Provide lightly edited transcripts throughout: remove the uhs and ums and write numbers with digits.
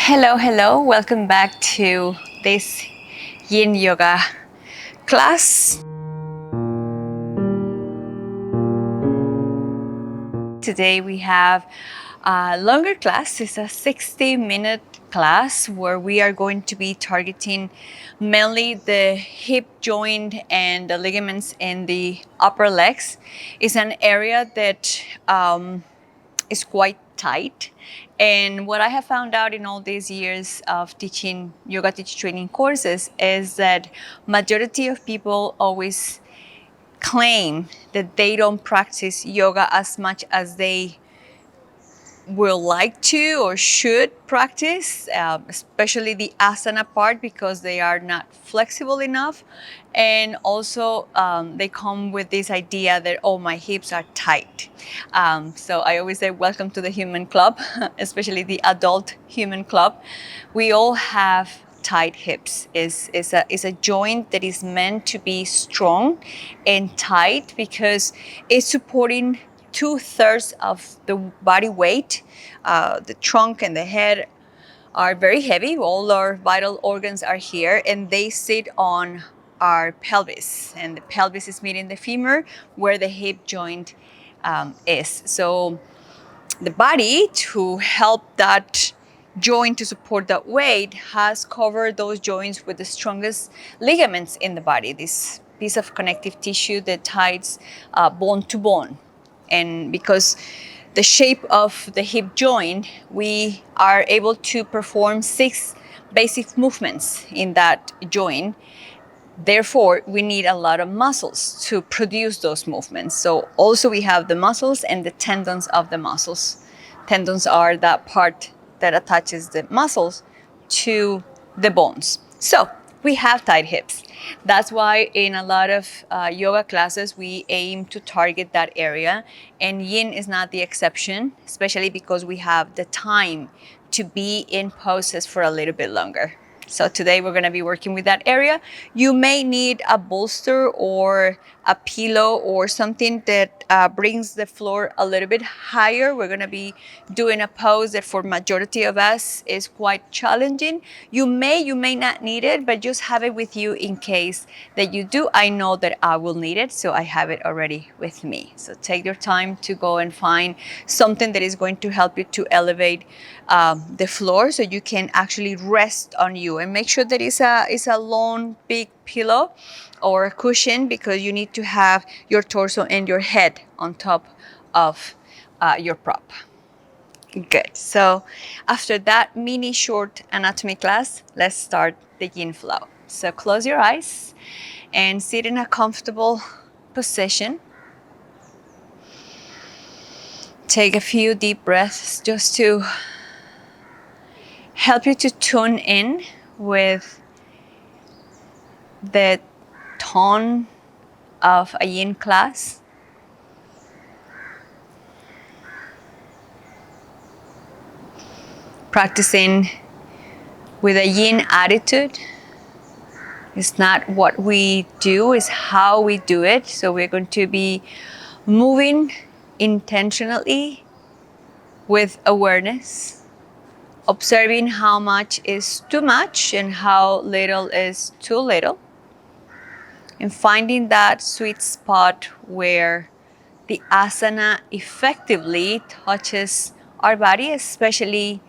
Hello, welcome back to this Yin Yoga class. Today we have a longer class. It's a 60-minute class where we are going to be targeting mainly the hip joint and the ligaments in the upper legs. It's an area that is quite tight. And what I have found out in all these years of teaching yoga teacher training courses is that majority of people always claim that they don't practice yoga as much as they will like to or should practice, especially the asana part, because they are not flexible enough. And also they come with this idea that, oh, my hips are tight. So I always say, welcome to the human club, especially the adult human club. We all have tight hips. Is a joint that is meant to be strong and tight because it's supporting 2/3 of the body weight. The trunk and the head are very heavy. All our vital organs are here and they sit on our pelvis. And the pelvis is meeting the femur where the hip joint is. So the body, to help that joint to support that weight, has covered those joints with the strongest ligaments in the body, this piece of connective tissue that ties bone to bone. And because the shape of the hip joint, we are able to perform 6 basic movements in that joint. Therefore, we need a lot of muscles to produce those movements. So also we have the muscles and the tendons of the muscles. Tendons are that part that attaches the muscles to the bones. So we have tight hips. That's why in a lot of yoga classes, we aim to target that area. And Yin is not the exception, especially because we have the time to be in poses for a little bit longer. So today we're going to be working with that area. You may need a bolster or a pillow or something that brings the floor a little bit higher. We're going to be doing a pose that for majority of us is quite challenging. You may not need it, but just have it with you in case that you do. I know that I will need it, so I have it already with me. So take your time to go and find something that is going to help you to elevate the floor so you can actually rest on you, and make sure that it's a long big pillow or a cushion, because you need to have your torso and your head on top of your prop. Good. So after that mini short anatomy class, let's start the yin flow. So close your eyes and sit in a comfortable position. Take a few deep breaths just to help you to tune in with the tone of a yin class. Practicing with a yin attitude. It's not what we do, it's how we do it. So we're going to be moving intentionally with awareness, observing how much is too much and how little is too little, and finding that sweet spot where the asana effectively touches our body, especially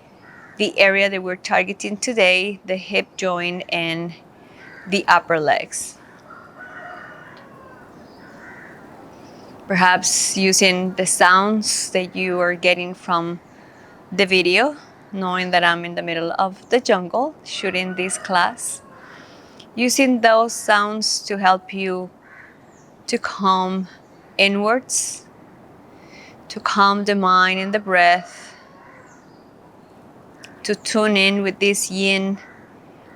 the area that we're targeting today, the hip joint and the upper legs. Perhaps using the sounds that you are getting from the video, knowing that I'm in the middle of the jungle shooting this class. Using those sounds to help you to calm inwards, to calm the mind and the breath, to tune in with this yin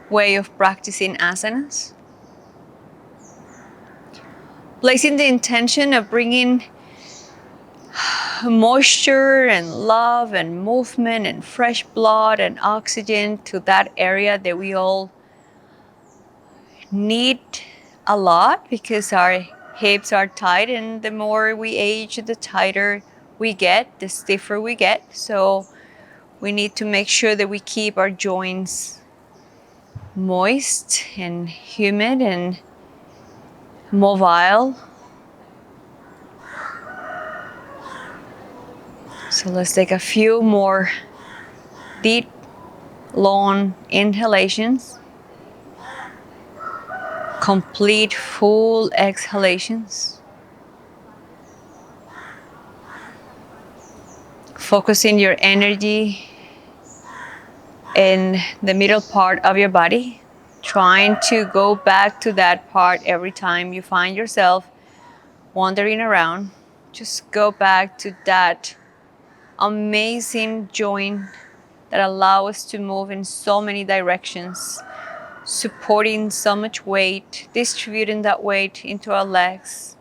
way of practicing asanas. Placing the intention of bringing moisture and love and movement and fresh blood and oxygen to that area that we all need a lot, because our hips are tight, and the more we age, the tighter we get, the stiffer we get. So We need to make sure that we keep our joints moist and humid and mobile. So let's take a few more deep, long inhalations. Complete full exhalations. Focusing your energy in the middle part of your body. Trying to go back to that part every time you find yourself wandering around. Just go back to that amazing joint that allows us to move in so many directions, supporting so much weight, distributing that weight into our legs,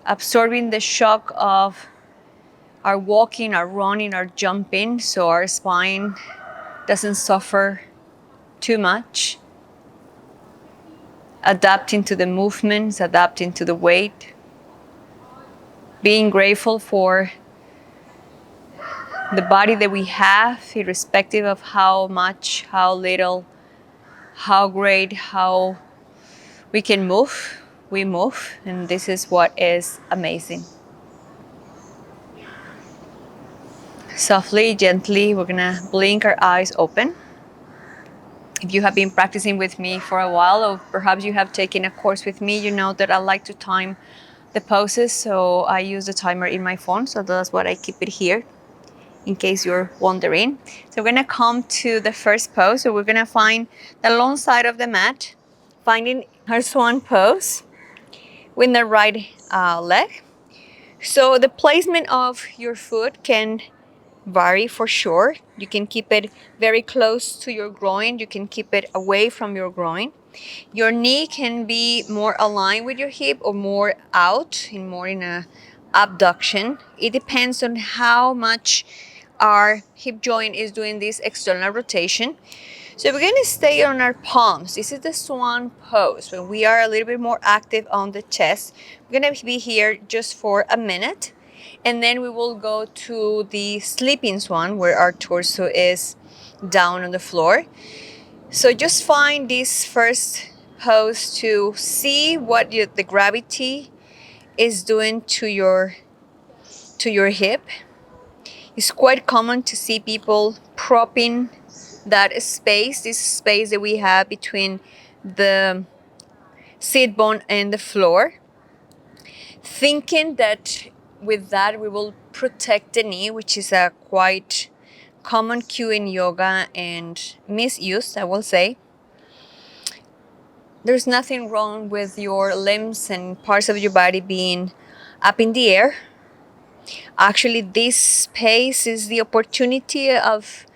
absorbing the shock of our walking, our running, our jumping, so our spine doesn't suffer too much. Adapting to the movements, adapting to the weight, being grateful for the body that we have, irrespective of how much, how little, how great, how we can move. We move, and this is what is amazing. Softly, gently, we're gonna blink our eyes open. If you have been practicing with me for a while, or perhaps you have taken a course with me, you know that I like to time the poses, so I use the timer in my phone, so that's what I keep it here in case you're wondering. So we're gonna come to the first pose. So we're gonna find the long side of the mat, finding our swan pose with the right leg. So the placement of your foot can vary for sure. You can keep it very close to your groin. You can keep it away from your groin. Your knee can be more aligned with your hip or more out, more in a abduction. It depends on how much our hip joint is doing this external rotation. So we're going to stay on our palms. This is the swan pose. When we are a little bit more active on the chest, we're going to be here just for a minute. And then we will go to the sleeping swan where our torso is down on the floor. So just find this first pose to see what the gravity is doing to your hip. It's quite common to see people propping that space, this space that we have between the sit bone and the floor, thinking that with that we will protect the knee, which is a quite common cue in yoga and misused, I will say. There's nothing wrong with your limbs and parts of your body being up in the air. Actually, this space is the opportunity of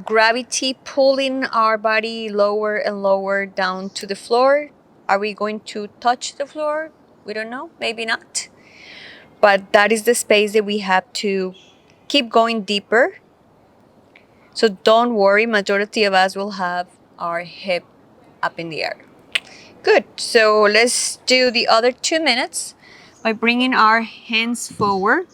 gravity pulling our body lower and lower down to the floor. Are we going to touch the floor? We don't know, maybe not. But that is the space that we have to keep going deeper. So don't worry, majority of us will have our hip up in the air. Good, so let's do the other 2 minutes by bringing our hands forward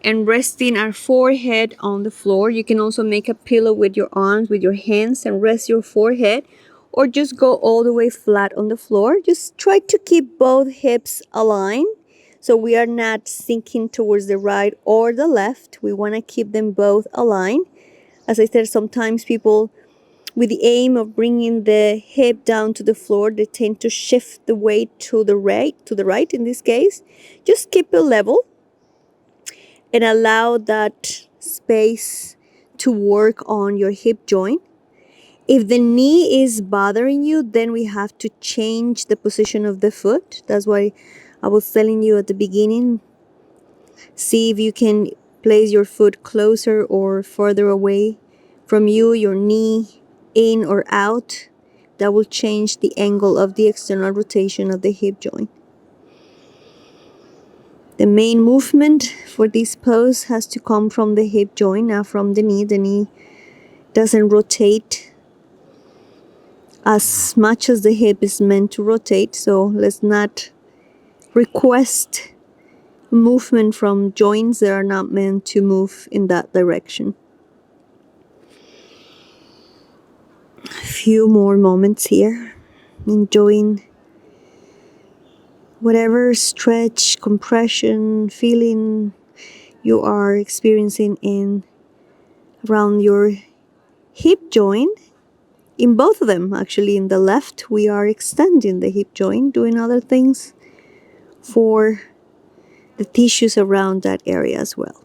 and resting our forehead on the floor. You can also make a pillow with your arms, with your hands, and rest your forehead, or just go all the way flat on the floor. Just try to keep both hips aligned so we are not sinking towards the right or the left. We want to keep them both aligned. As I said, sometimes people, with the aim of bringing the hip down to the floor, they tend to shift the weight to the right in this case. Just keep it level and allow that space to work on your hip joint. If the knee is bothering you, then we have to change the position of the foot. That's why I was telling you at the beginning. See if you can place your foot closer or further away from you, your knee in or out. That will change the angle of the external rotation of the hip joint. The main movement for this pose has to come from the hip joint, not from the knee. The knee doesn't rotate as much as the hip is meant to rotate, so let's not request movement from joints that are not meant to move in that direction. few more moments here, enjoying whatever stretch, compression, feeling you are experiencing in around your hip joint. In both of them, actually, in the left, we are extending the hip joint, doing other things for the tissues around that area as well.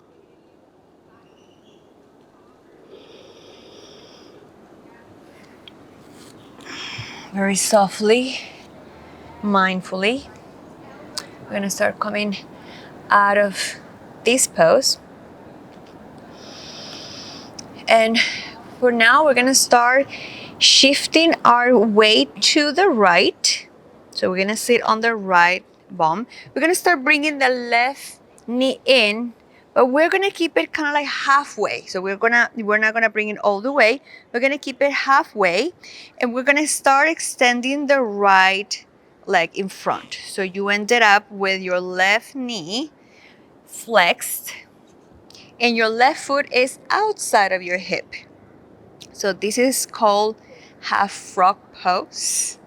Very softly, mindfully, we're going to start coming out of this pose. And for now, we're going to start shifting our weight to the right. So we're going to sit on the right bum. We're going to start bringing the left knee in, but we're going to keep it kind of like halfway. So we're not going to bring it all the way. We're going to keep it halfway, and we're going to start extending the right leg in front. So you ended up with your left knee flexed and your left foot is outside of your hip. So this is called half frog pose.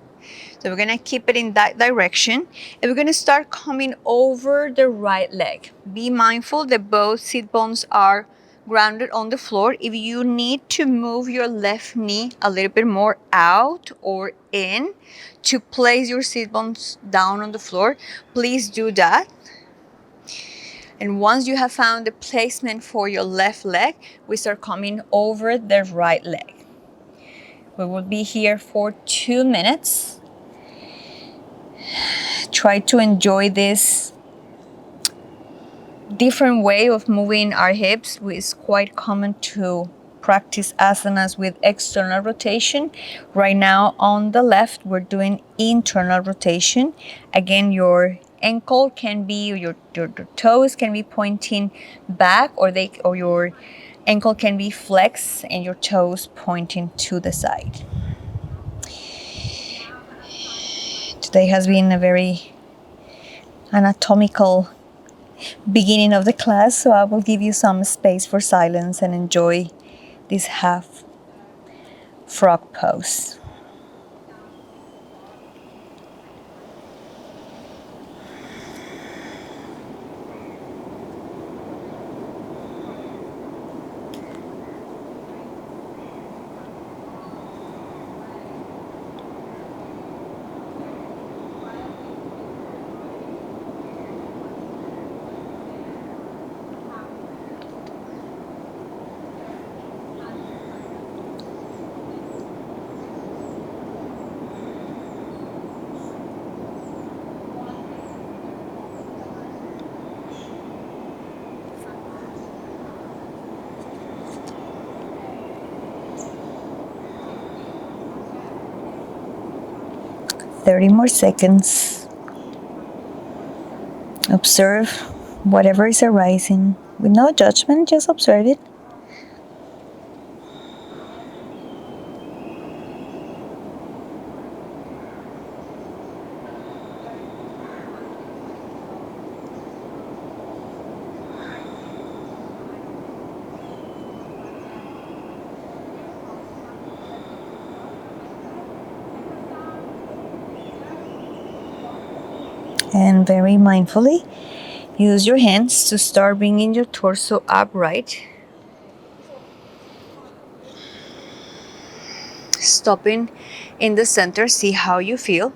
So we're gonna keep it in that direction, and we're gonna start coming over the right leg. Be mindful that both sit bones are grounded on the floor. If you need to move your left knee a little bit more out or in to place your sit bones down on the floor, please do that. And once you have found the placement for your left leg, we start coming over the right leg. We will be here for 2 minutes. Try to enjoy this different way of moving our hips. It's quite common to practice asanas with external rotation. Right now on the left, we're doing internal rotation. Again, your ankle can be, your toes can be pointing back, or your ankle can be flexed and your toes pointing to the side. Today has been a very anatomical beginning of the class, so I will give you some space for silence and enjoy this half frog pose. Thirty more seconds. Observe whatever is arising with no judgment, just observe it. And very mindfully, use your hands to start bringing your torso upright. Stopping in the center, see how you feel.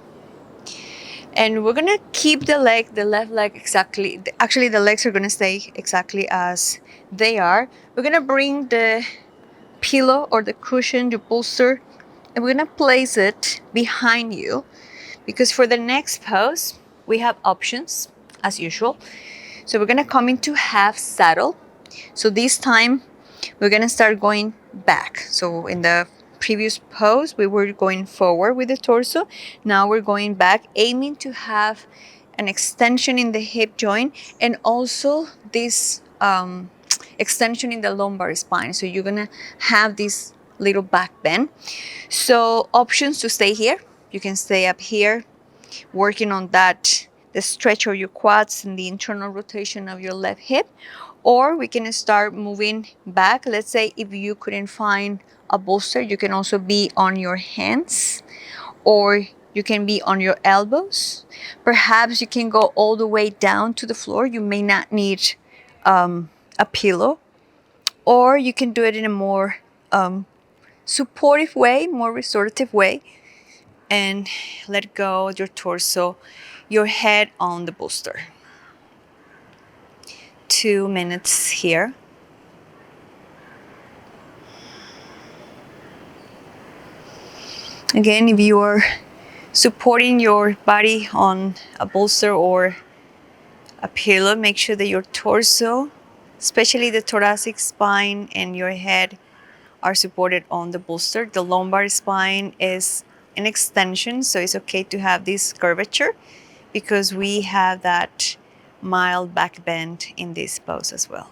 And we're gonna keep the left leg exactly, actually the legs are gonna stay exactly as they are. We're gonna bring the pillow or the cushion, the bolster, and we're gonna place it behind you, because for the next pose, we have options as usual. So we're gonna come into half saddle. So this time, we're gonna start going back. So in the previous pose, we were going forward with the torso. Now we're going back, aiming to have an extension in the hip joint and also this extension in the lumbar spine. So you're gonna have this little back bend. So options to stay here. You can stay up here, working on that, the stretch of your quads and the internal rotation of your left hip. Or we can start moving back. Let's say if you couldn't find a bolster, you can also be on your hands, or you can be on your elbows. Perhaps you can go all the way down to the floor. You may not need a pillow, or you can do it in a more supportive way, more restorative way, and let go your torso, your head on the bolster. 2 minutes here. Again, if you are supporting your body on a bolster or a pillow, make sure that your torso, especially the thoracic spine and your head, are supported on the bolster. The lumbar spine is an extension, so it's okay to have this curvature because we have that mild back bend in this pose as well.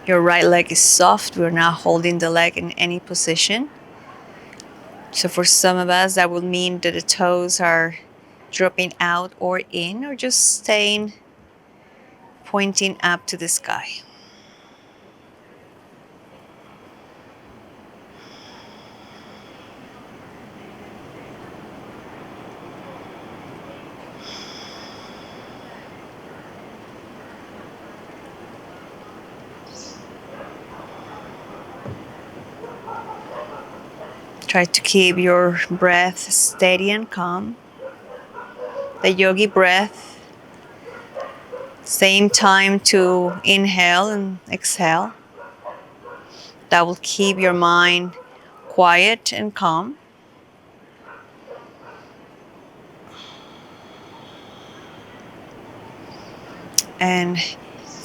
Your right leg is soft. We're not holding the leg in any position. So for some of us, that would mean that the toes are dropping out or in, or just staying pointing up to the sky. Try to keep your breath steady and calm. The yogi breath, same time to inhale and exhale. That will keep your mind quiet and calm. And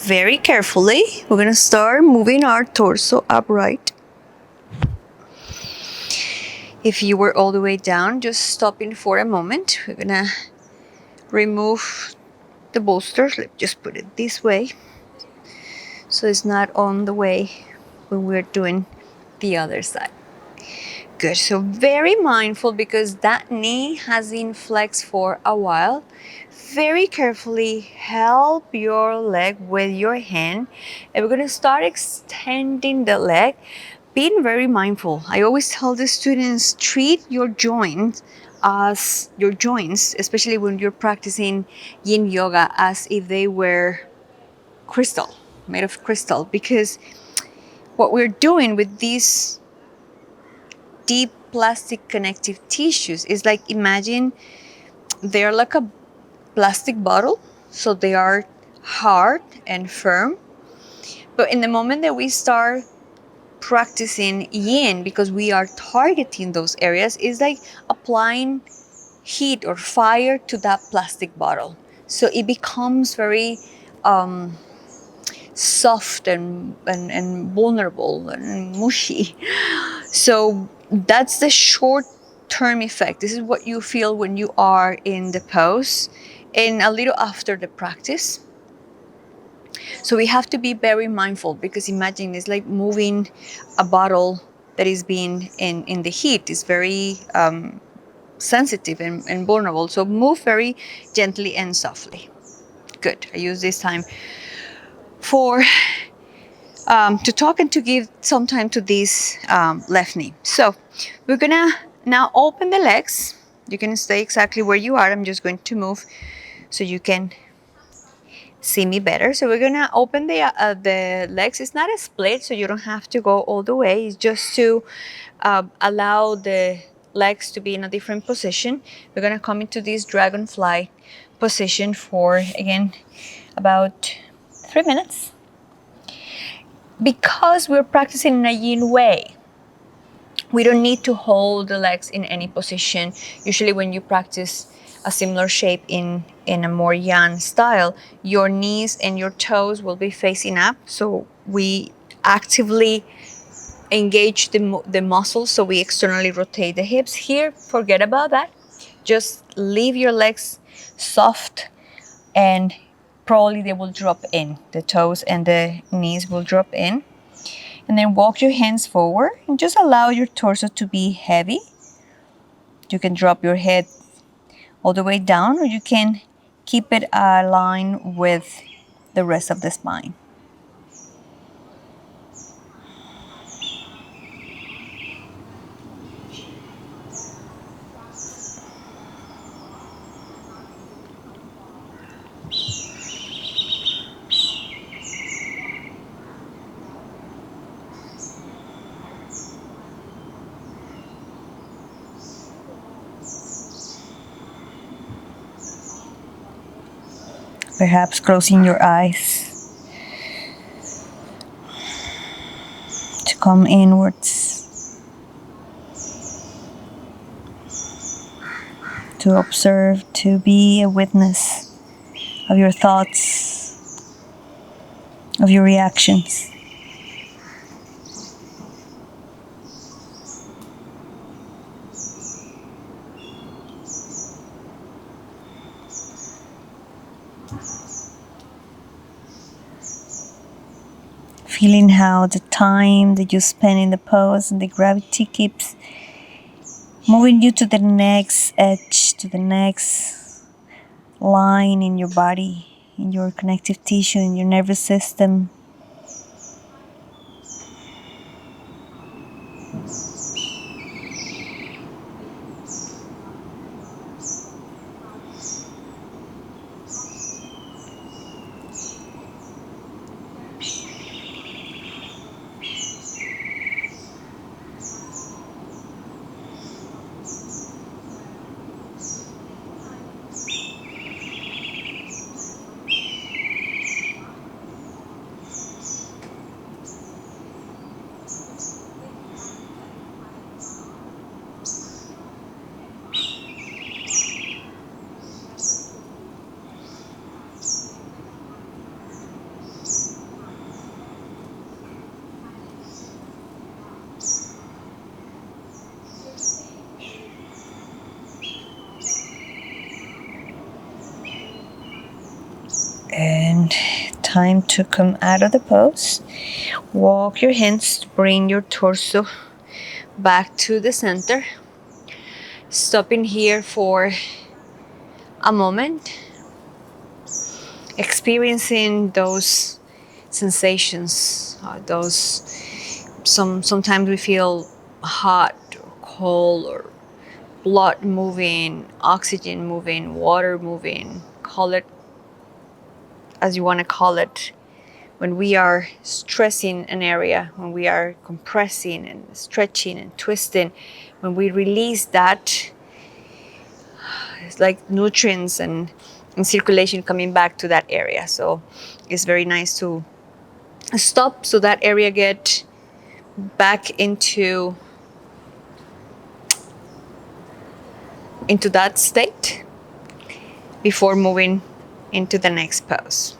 very carefully, we're going to start moving our torso upright. If you were all the way down, just stopping for a moment. We're going to remove the bolsters. Let's just put it this way so it's not on the way when we're doing the other side. Good. So very mindful because that knee has been flexed for a while. Very carefully help your leg with your hand, and we're going to start extending the leg, being very mindful. I always tell the students, treat your joints as your joints, especially when you're practicing Yin Yoga, as if they were crystal, made of crystal, because what we're doing with these deep plastic connective tissues is like, imagine they're like a plastic bottle, so they are hard and firm. But in the moment that we start practicing yin, because we are targeting those areas, is like applying heat or fire to that plastic bottle, so it becomes very soft and vulnerable and mushy. So that's the short term effect. This is what you feel when you are in the pose and a little after the practice. So we have to be very mindful, because imagine it's like moving a bottle that is being in the heat. It's very sensitive and vulnerable. So move very gently and softly. Good. I use this time for to talk and to give some time to this left knee. So we're gonna now open the legs. You can stay exactly where you are. I'm just going to move so you can see me better. So we're gonna open the legs. It's not a split, so you don't have to go all the way. It's just to allow the legs to be in a different position. We're gonna come into this dragonfly position for, again, about 3 minutes. Because we're practicing in a yin way, we don't need to hold the legs in any position. Usually when you practice a similar shape in a more yang style, your knees and your toes will be facing up. So we actively engage the muscles, so we externally rotate the hips. Here, forget about that. Just leave your legs soft, and probably they will drop in. The toes and the knees will drop in. And then walk your hands forward and just allow your torso to be heavy. You can drop your head all the way down, or you can keep it aligned with the rest of the spine. Perhaps closing your eyes to come inwards, to observe, to be a witness of your thoughts, of your reactions. Feeling how the time that you spend in the pose and the gravity keeps moving you to the next edge, to the next line in your body, in your connective tissue, in your nervous system. And time to come out of the pose. Walk your hands, bring your torso back to the center. Stopping here for a moment, experiencing those sensations, those sometimes we feel hot or cold or blood moving, oxygen moving, water moving, call it as you want to call it. When we are stressing an area, when we are compressing and stretching and twisting, when we release that, it's like nutrients and circulation coming back to that area. So it's very nice to stop so that area get back into that state before moving into the next pose.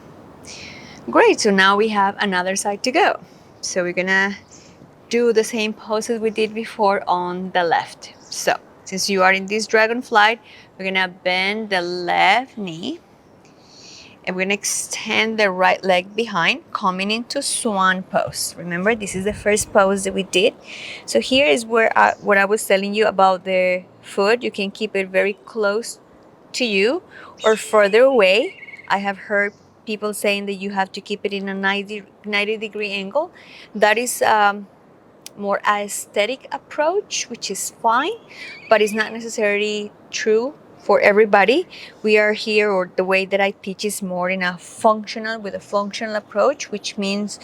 Great, so now we have another side to go. So we're gonna do the same pose as we did before on the left. So since you are in this dragonfly, we're gonna bend the left knee and we're gonna extend the right leg behind, coming into swan pose. Remember, this is the first pose that we did. So here is where what I was telling you about the foot. You can keep it very close to you or further away. I have heard people saying that you have to keep it in a 90-degree angle. That is more aesthetic approach, which is fine, but it's not necessarily true for everybody. We are here, or the way that I teach is more in a functional, with a functional approach, which means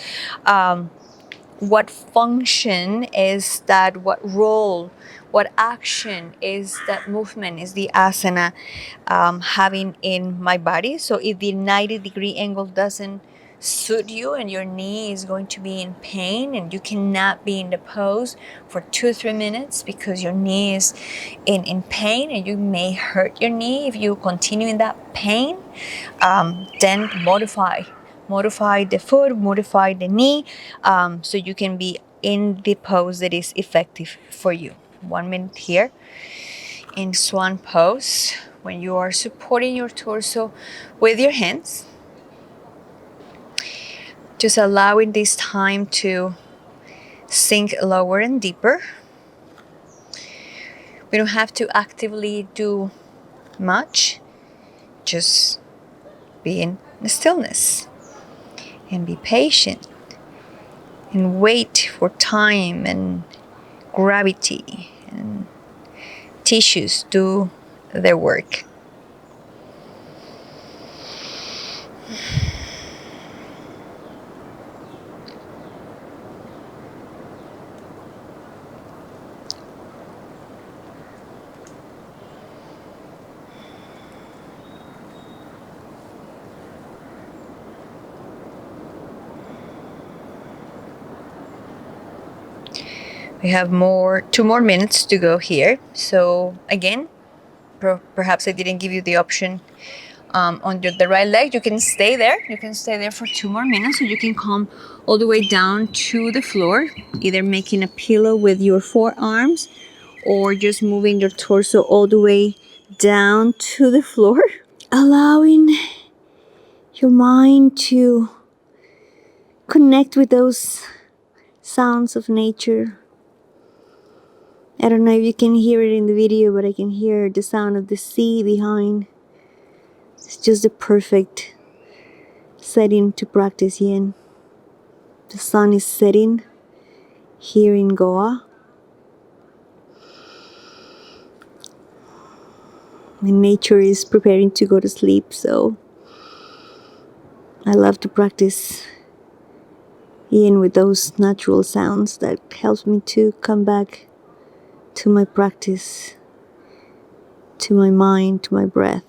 what function is that, what role, what action is that movement, is the asana having in my body. So if the 90-degree angle doesn't suit you and your knee is going to be in pain and you cannot be in the pose for 2-3 minutes because your knee is in pain and you may hurt your knee if you continue in that pain, then modify the foot, modify the knee, so you can be in the pose that is effective for you. 1 minute here in swan pose, when you are supporting your torso with your hands, just allowing this time to sink lower and deeper. We don't have to actively do much, just be in the stillness. and be patient and wait for time and gravity and tissues do their work. We have 2 more minutes to go here. So again, perhaps I didn't give you the option on the right leg. You can stay there. You can stay there for 2 more minutes, or you can come all the way down to the floor, either making a pillow with your forearms or just moving your torso all the way down to the floor. Allowing your mind to connect with those sounds of nature. I don't know if you can hear it in the video, but I can hear the sound of the sea behind. It's just the perfect setting to practice yin. The sun is setting here in Goa. And nature is preparing to go to sleep, so I love to practice yin with those natural sounds that helps me to come back to my practice, to my mind, to my breath.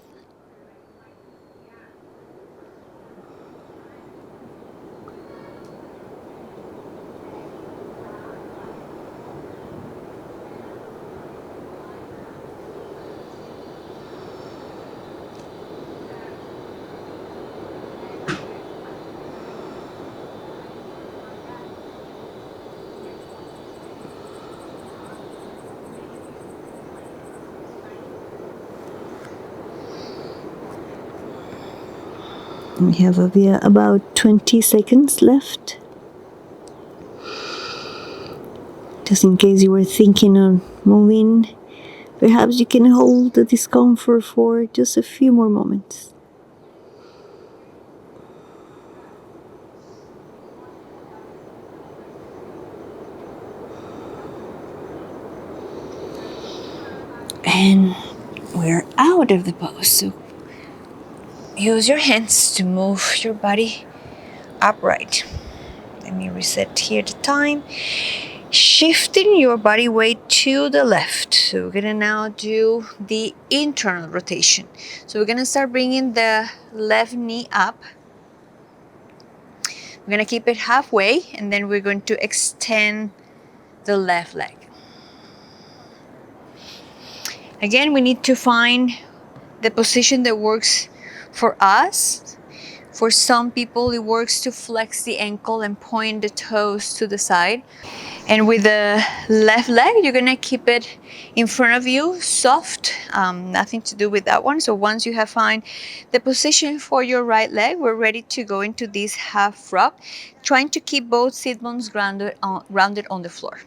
We have about 20 seconds left. Just in case you were thinking of moving, perhaps you can hold the discomfort for just a few more moments. And we're out of the pose. So use your hands to move your body upright. Let me reset here the time. Shifting your body weight to the left. So we're gonna now do the internal rotation. So we're gonna start bringing the left knee up. We're gonna keep it halfway, and then we're going to extend the left leg. Again, we need to find the position that works for us. For some people, it works to flex the ankle and point the toes to the side. And with the left leg, you're gonna keep it in front of you, soft, nothing to do with that one. So once you have found the position for your right leg, we're ready to go into this half frog, trying to keep both sit bones grounded on the floor.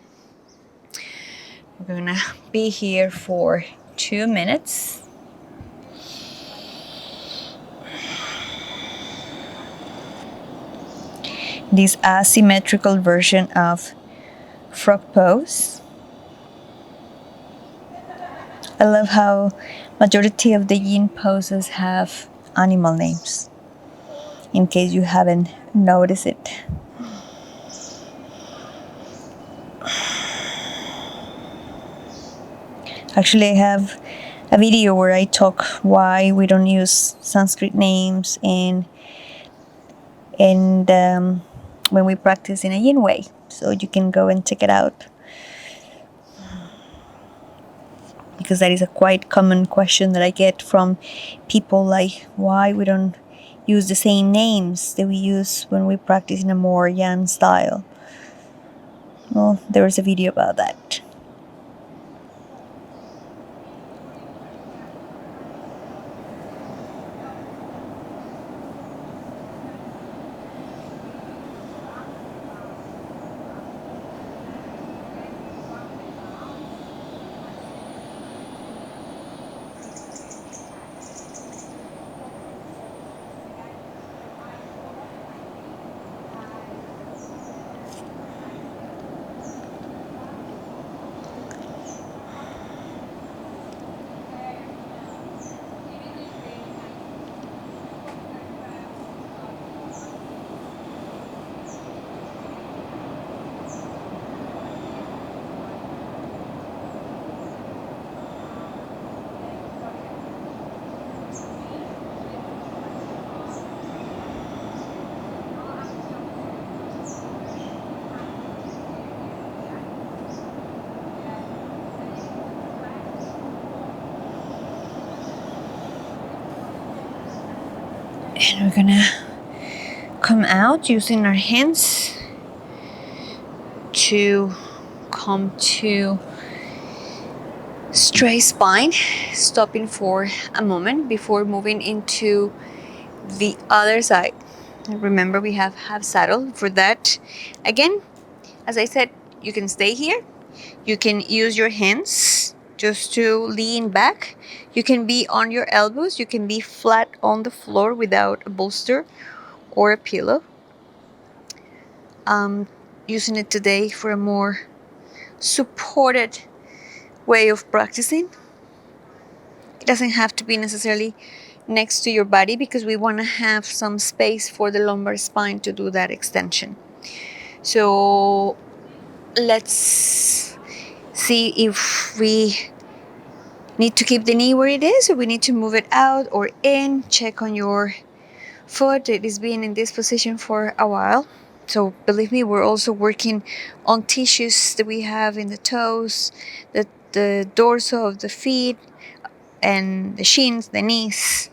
We're gonna be here for 2 minutes. This asymmetrical version of frog pose. I love how majority of the yin poses have animal names, in case you haven't noticed it. Actually, I have a video where I talk why we don't use Sanskrit names and when we practice in a yin way. So you can go and check it out, because that is a quite common question that I get from people, like why we don't use the same names that we use when we practice in a more yang style. Well, there is a video about that. And we're gonna come out using our hands to come to straight spine, stopping for a moment before moving into the other side. Remember, we have half saddle for that. Again, as I said, you can stay here. You can use your hands just to lean back. You can be on your elbows. You can be flat on the floor without a bolster or a pillow. Using it today for a more supported way of practicing. It doesn't have to be necessarily next to your body because we want to have some space for the lumbar spine to do that extension. So let's see if we need to keep the knee where it is or we need to move it out or in. Check on your foot. It is being in this position for a while. So believe me, we're also working on tissues that we have in the toes, the dorsal of the feet, and the shins, the knees,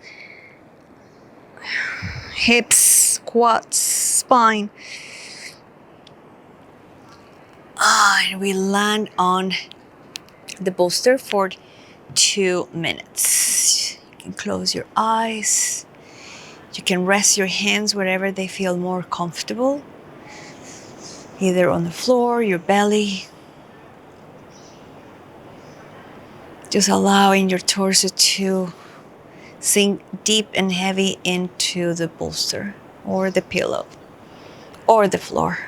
hips, quads, spine. And we land on the bolster for 2 minutes. You can close your eyes. You can rest your hands wherever they feel more comfortable, either on the floor, your belly. Just allowing your torso to sink deep and heavy into the bolster or the pillow or the floor.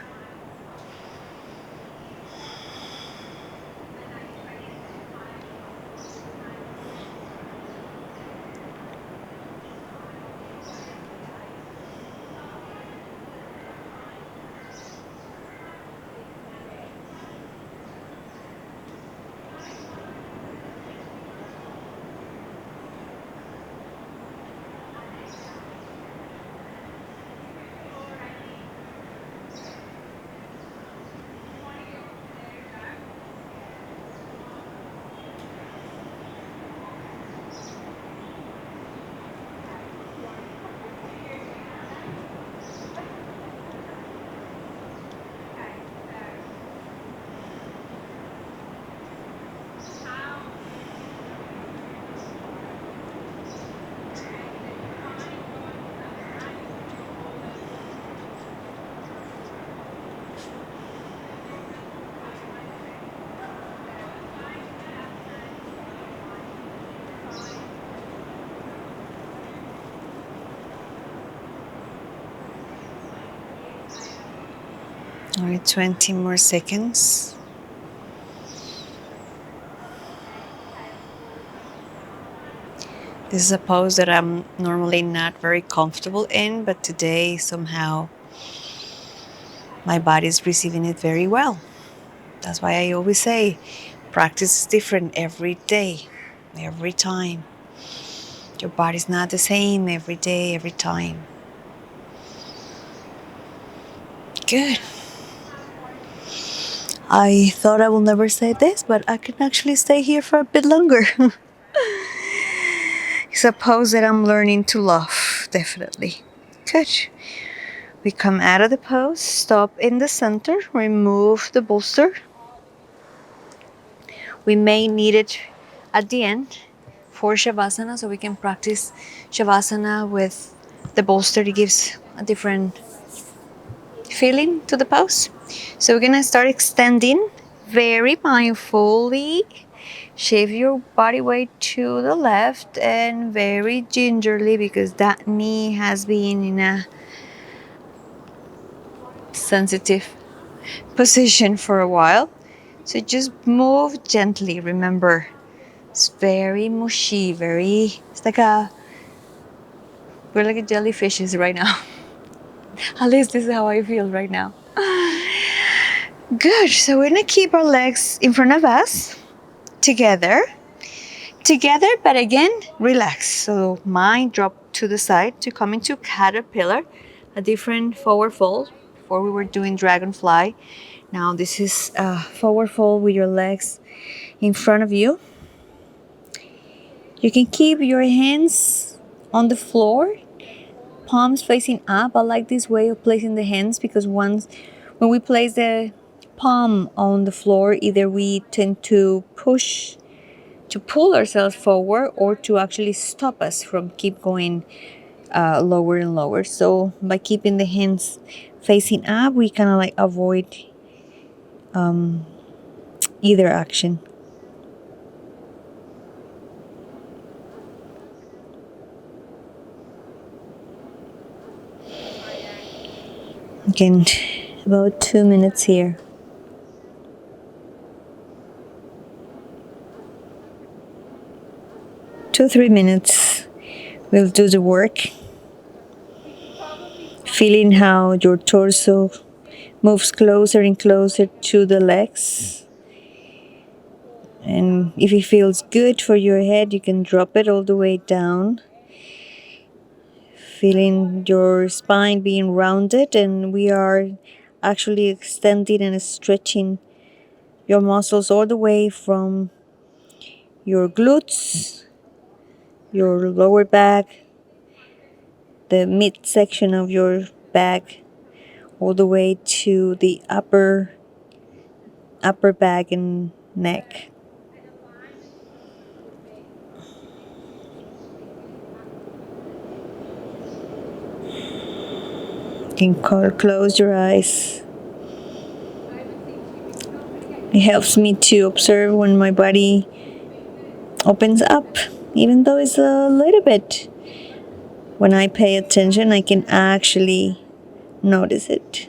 Only 20 more seconds. This is a pose that I'm normally not very comfortable in, but today somehow my body is receiving it very well. That's why I always say practice is different every day, every time. Your body's not the same every day, every time. Good. I thought I will never say this, but I can actually stay here for a bit longer. It's a pose that I'm learning to love, definitely. Good. We come out of the pose, stop in the center, remove the bolster. We may need it at the end for Shavasana, so we can practice Shavasana with the bolster. It gives a different feeling to the pose. So we're gonna start extending very mindfully. Shift your body weight to the left and very gingerly because that knee has been in a sensitive position for a while. So just move gently. Remember, it's very mushy, it's like we're like a jellyfishes right now. At least this is how I feel right now. Good. So we're gonna keep our legs in front of us, together, but again, relax. So mind drop to the side to come into caterpillar, a different forward fold. Before we were doing dragonfly. Now this is a forward fold with your legs in front of you. You can keep your hands on the floor, palms facing up. I like this way of placing the hands because when we place the palm on the floor, either we tend to pull ourselves forward or to actually stop us from keep going lower and lower. So by keeping the hands facing up, we kind of like avoid either action. Again, about 2 minutes here. 2 3 minutes. We'll do the work. Feeling how your torso moves closer and closer to the legs. And if it feels good for your head, you can drop it all the way down. Feeling your spine being rounded, and we are actually extending and stretching your muscles all the way from your glutes, your lower back, the midsection of your back, all the way to the upper back and neck. You can close your eyes. It helps me to observe when my body opens up, even though it's a little bit. When I pay attention, I can actually notice it.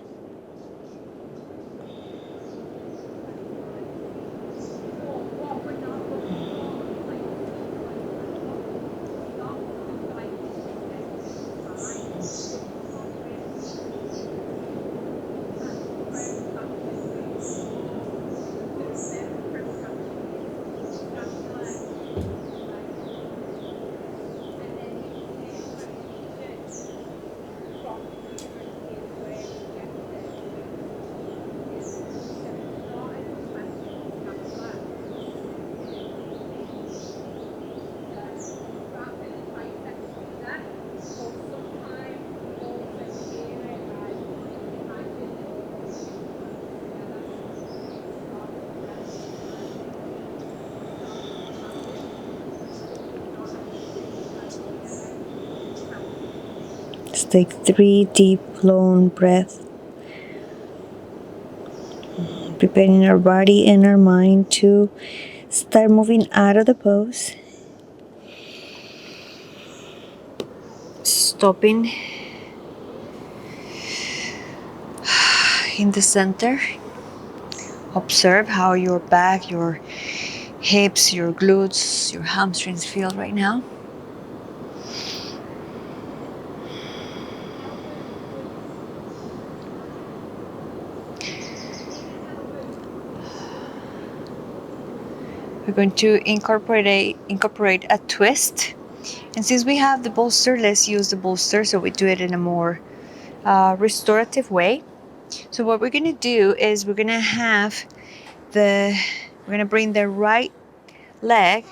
Let's take 3 deep, long breaths, preparing our body and our mind to start moving out of the pose. Stopping in the center. Observe how your back, your hips, your glutes, your hamstrings feel right now. We're going to incorporate a twist. And since we have the bolster, let's use the bolster so we do it in a more restorative way. So what we're going to do is we're going to bring the right leg,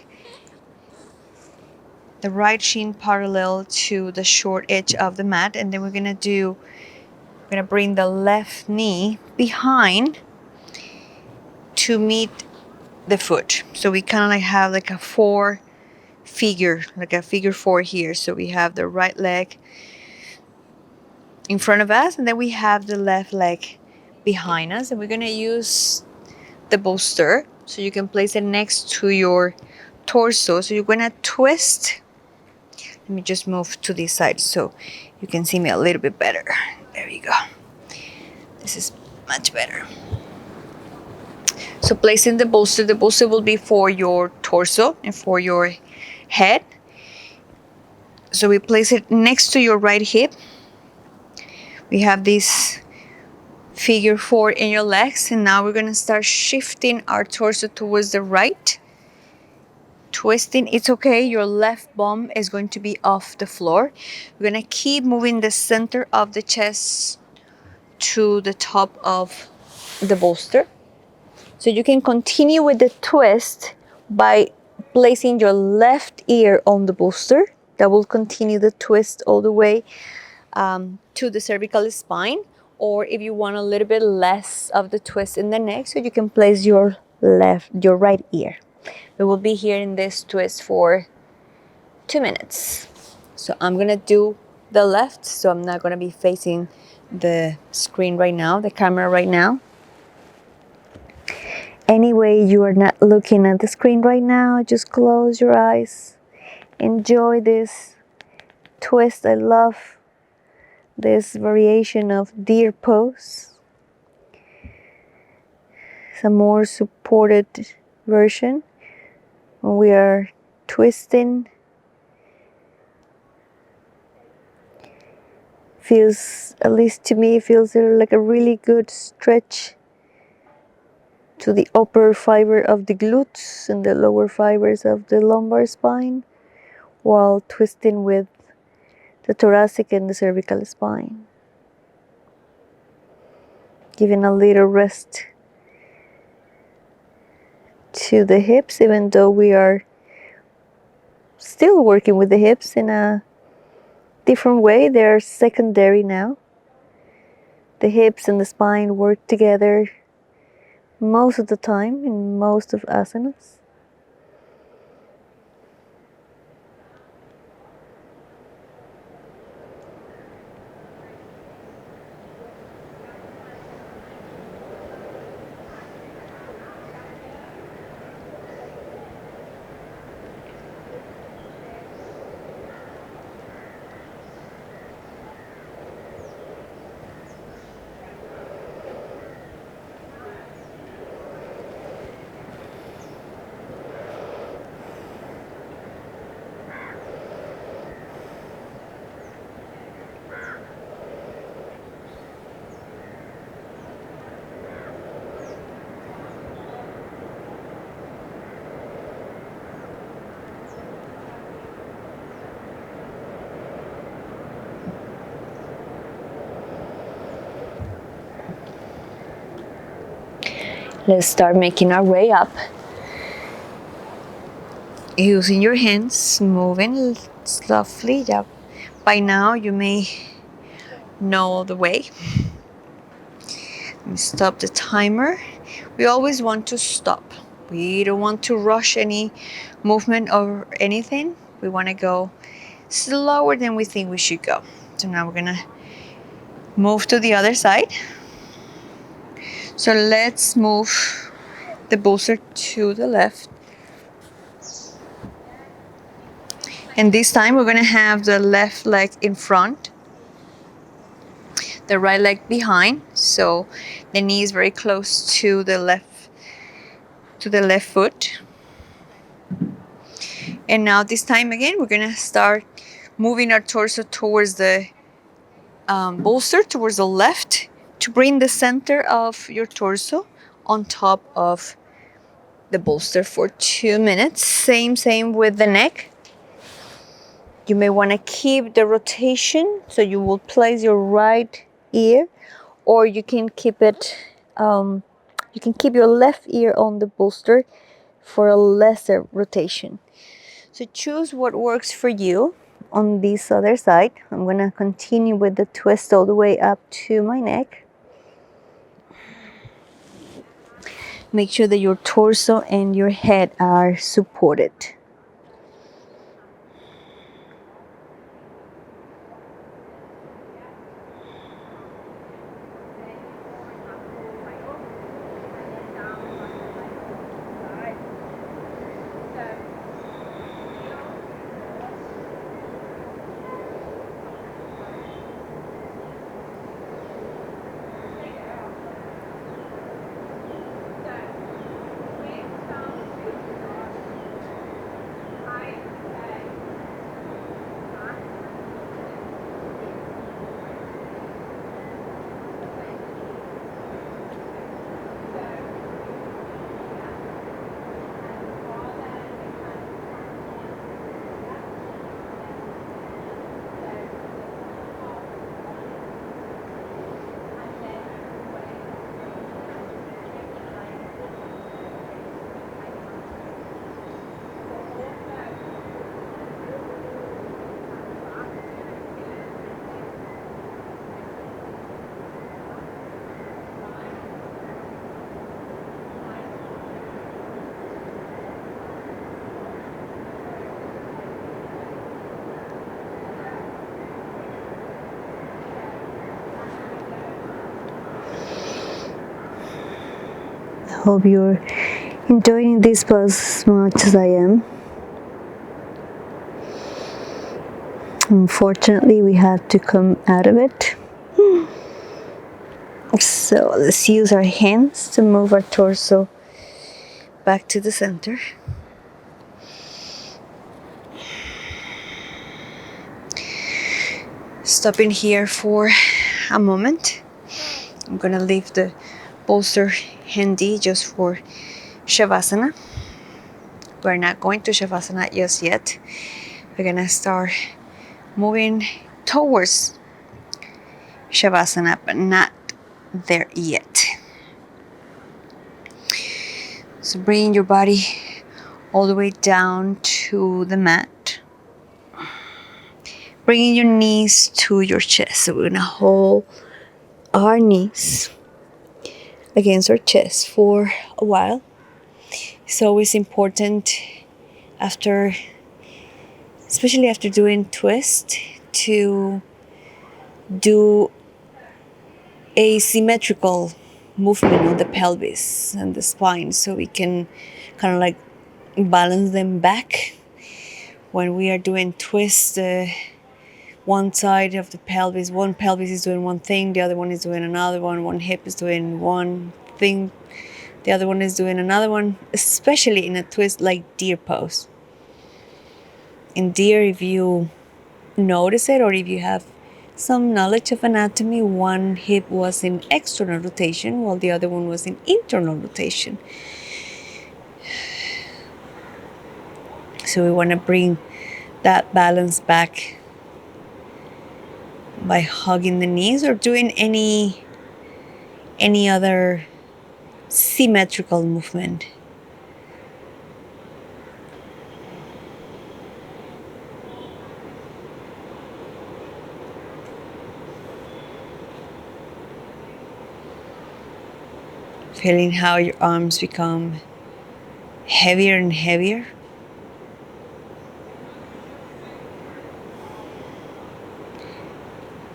the right shin parallel to the short edge of the mat, and then we're going to bring the left knee behind to meet the foot. So we kind of like have like a figure 4 here. So we have the right leg in front of us, and then we have the left leg behind us, and we're going to use the bolster so you can place it next to your torso. So you're going to twist. Let me just move to this side so you can see me a little bit better. There you go. This is much better. So placing the bolster will be for your torso and for your head. So we place it next to your right hip. We have this figure 4 in your legs, and now we're going to start shifting our torso towards the right. Twisting, it's okay, your left bum is going to be off the floor. We're going to keep moving the center of the chest to the top of the bolster. So you can continue with the twist by placing your left ear on the bolster. That will continue the twist all the way to the cervical spine, or if you want a little bit less of the twist in the neck, so you can place your right ear. We will be here in this twist for 2 minutes. So I'm gonna do the left, so I'm not gonna be facing the screen right now, the camera right now. Anyway, you are not looking at the screen right now, just close your eyes. Enjoy this twist. I love this variation of deer pose. It's a more supported version. We are twisting. Feels, at least to me, feels like a really good stretch to the upper fiber of the glutes and the lower fibers of the lumbar spine, while twisting with the thoracic and the cervical spine. Giving a little rest to the hips, even though we are still working with the hips in a different way. They're secondary now. The hips and the spine work together most of the time in most of asanas. Let's start making our way up. Using your hands, moving softly. Yeah. By now you may know the way. Stop the timer. We always want to stop. We don't want to rush any movement or anything. We want to go slower than we think we should go. So now we're gonna move to the other side. So let's move the bolster to the left. And this time we're gonna have the left leg in front, the right leg behind. So the knee is very close to the left foot. And now this time again, we're gonna start moving our torso towards the bolster, towards the left, to bring the center of your torso on top of the bolster for 2 minutes. Same with the neck. You may want to keep the rotation, so you will place your right ear, or you can keep it. You can keep your left ear on the bolster for a lesser rotation. So choose what works for you. On this other side, I'm gonna continue with the twist all the way up to my neck. Make sure that your torso and your head are supported. Hope you're enjoying this as much as I am. Unfortunately, we have to come out of it. So let's use our hands to move our torso back to the center. Stopping here for a moment. I'm gonna leave the bolster handy just for Shavasana. We're not going to Shavasana just yet. We're gonna start moving towards Shavasana, but not there yet. So bring your body all the way down to the mat. Bringing your knees to your chest. So we're gonna hold our knees against our chest for a while. It's always important after, especially after doing twist, to do a symmetrical movement on the pelvis and the spine so we can kind of like balance them back. When we are doing twist, one side of the pelvis, one pelvis is doing one thing, the other one is doing another one hip is doing one thing, the other one is doing another one, especially in a twist like deer pose. In deer, if you notice it or if you have some knowledge of anatomy, one hip was in external rotation while the other one was in internal rotation. So we want to bring that balance back by hugging the knees or doing any other symmetrical movement. Feeling how your arms become heavier and heavier.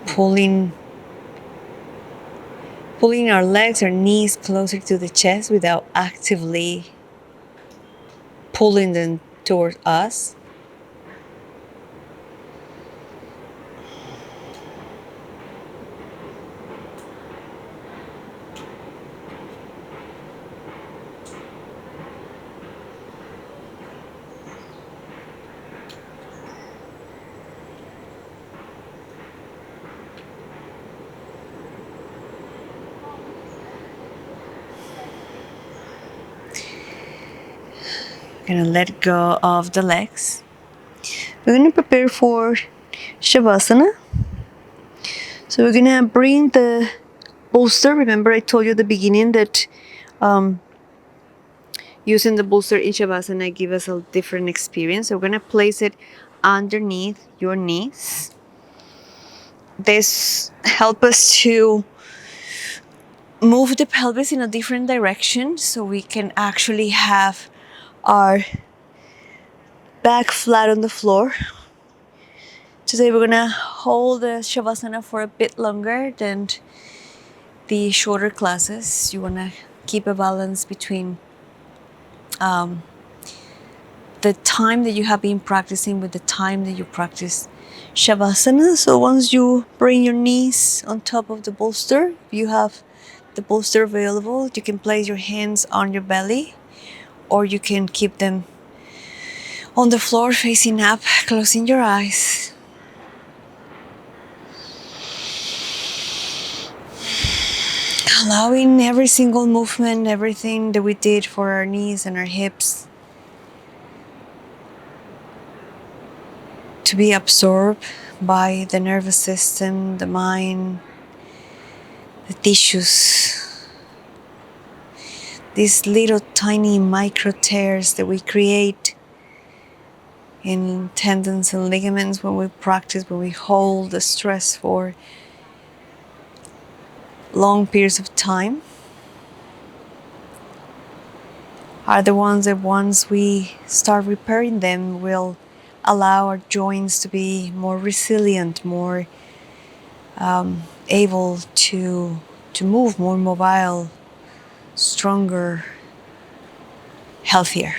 Pulling our legs or knees closer to the chest without actively pulling them towards us. We're gonna let go of the legs. We're gonna prepare for Shavasana. So we're gonna bring the bolster. Remember I told you at the beginning that using the bolster in Shavasana give us a different experience. So we're gonna place it underneath your knees. This helps us to move the pelvis in a different direction so we can actually have our back flat on the floor. Today we're gonna hold the Shavasana for a bit longer than the shorter classes. You wanna keep a balance between the time that you have been practicing with the time that you practice Shavasana. So once you bring your knees on top of the bolster, if you have the bolster available, you can place your hands on your belly or you can keep them on the floor facing up, closing your eyes. Allowing every single movement, everything that we did for our knees and our hips to be absorbed by the nervous system, the mind, the tissues. These little tiny micro tears that we create in tendons and ligaments when we practice, when we hold the stress for long periods of time, are the ones that once we start repairing them will allow our joints to be more resilient, more able to move, more mobile, stronger, healthier.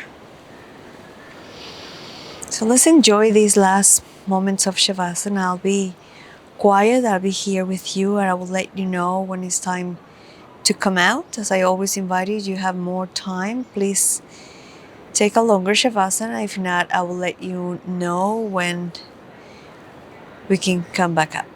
So let's enjoy these last moments of Shavasana. I'll be quiet, I'll be here with you, and I will let you know when it's time to come out. As I always invite you have more time, please take a longer Shavasana. If not, I will let you know when we can come back up.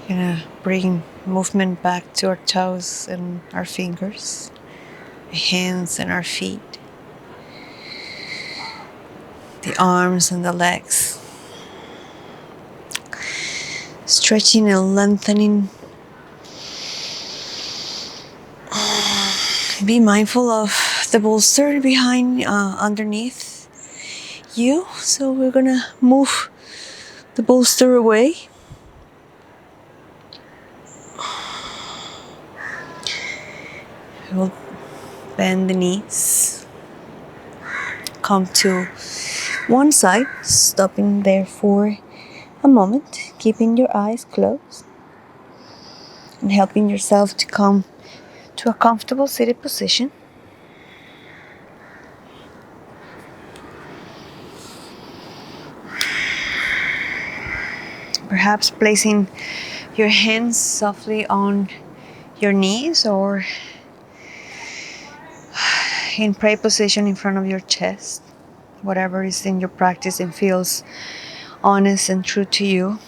Gonna bring movement back to our toes and our fingers, our hands and our feet, the arms and the legs. Stretching and lengthening. Be mindful of the bolster behind, underneath you. So we're gonna move the bolster away. We'll bend the knees. Come to one side, stopping there for a moment, keeping your eyes closed and helping yourself to come to a comfortable seated position. Perhaps placing your hands softly on your knees or in prayer position in front of your chest. Whatever is in your practice and feels honest and true to you.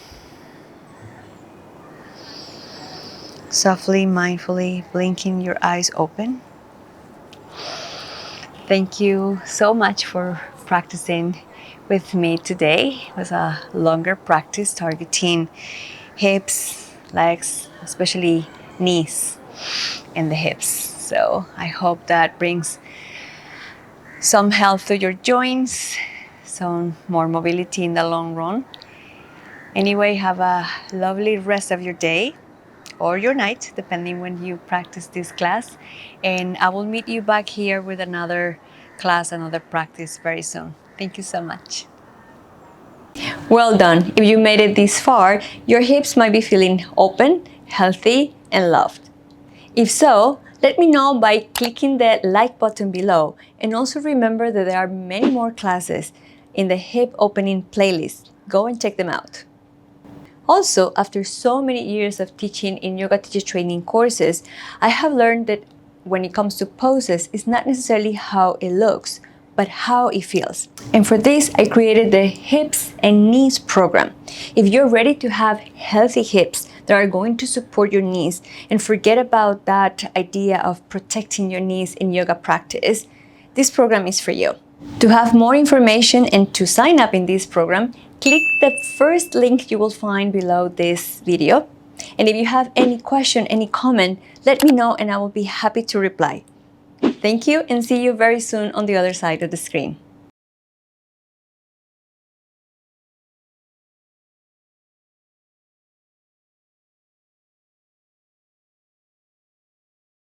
Softly, mindfully blinking your eyes open. Thank you so much for practicing with me today. It was a longer practice targeting hips, legs, especially knees and the hips. So I hope that brings some health to your joints some more mobility in the long run. Anyway, have a lovely rest of your day or your night, depending when you practice this class. And I will meet you back here with another class, another practice very soon. Thank you so much. Well done. If you made it this far, your hips might be feeling open, healthy, and loved. If so, let me know by clicking the like button below, and also remember that there are many more classes in the hip opening playlist. Go and check them out. Also, after so many years of teaching in yoga teacher training courses, I have learned that when it comes to poses, it's not necessarily how it looks, but how it feels. And for this, I created the Hips and Knees program. If you're ready to have healthy hips that are going to support your knees, and forget about that idea of protecting your knees in yoga practice, this program is for you. To have more information and to sign up in this program, click the first link you will find below this video. And if you have any question, any comment, let me know and I will be happy to reply. Thank you and see you very soon on the other side of the screen.